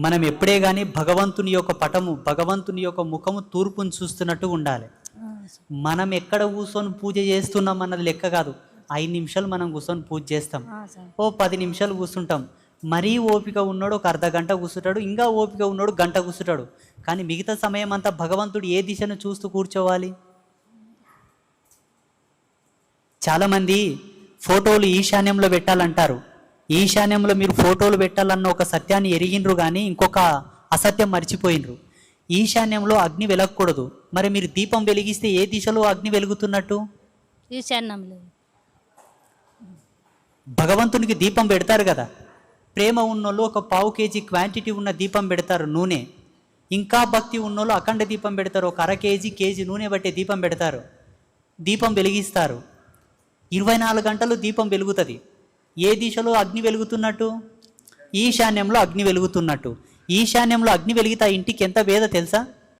మనం ఎప్పుడే కానీ భగవంతుని యొక్క పటము, భగవంతుని యొక్క ముఖము తూర్పును చూస్తున్నట్టు ఉండాలి. మనం ఎక్కడ కూర్చొని పూజ చేస్తున్నాం అన్నది లెక్క కాదు. 5 నిమిషాలు మనం కూర్చొని పూజ చేస్తాం, ఓ 10 నిమిషాలు కూర్చుంటాం. మరీ ఓపిక ఉన్నాడు ఒక అర్ధ గంట కూర్చుంటాడు, ఇంకా ఓపిక ఉన్నాడు గంట కూర్చుంటాడు. కానీ మిగతా సమయం అంతా భగవంతుడు ఏ దిశను చూస్తూ కూర్చోవాలి? చాలామంది ఫోటోలు ఈశాన్యంలో పెట్టాలంటారు. ఈశాన్యంలో మీరు ఫోటోలు పెట్టాలన్న ఒక సత్యాన్ని ఎరిగినరు, కానీ ఇంకొక అసత్యం మర్చిపోయినరు. ఈశాన్యంలో అగ్ని వెలగకూడదు. మరి మీరు దీపం వెలిగిస్తే ఏ దిశలో అగ్ని వెలుగుతున్నట్టు? ఈశాన్యంలో. భగవంతునికి దీపం పెడతారు కదా, ప్రేమ ఉన్నోళ్ళు ఒక 1/2 కేజీ క్వాంటిటీ ఉన్న దీపం పెడతారు నూనె. ఇంకా భక్తి ఉన్నోళ్ళు అఖండ దీపం పెడతారు, ఒక 1/2 కేజీ నూనె బట్టే దీపం పెడతారు, దీపం వెలిగిస్తారు. 24 గంటలు దీపం వెలుగుతుంది. ఏ దిశలో అగ్ని వెలుగుతున్నట్టు? ఈశాన్యంలో అగ్ని వెలుగుతున్నట్టు. ఈశాన్యంలో అగ్ని వెలిగితే ఇంటికి ఎంత వేద తెలుసా?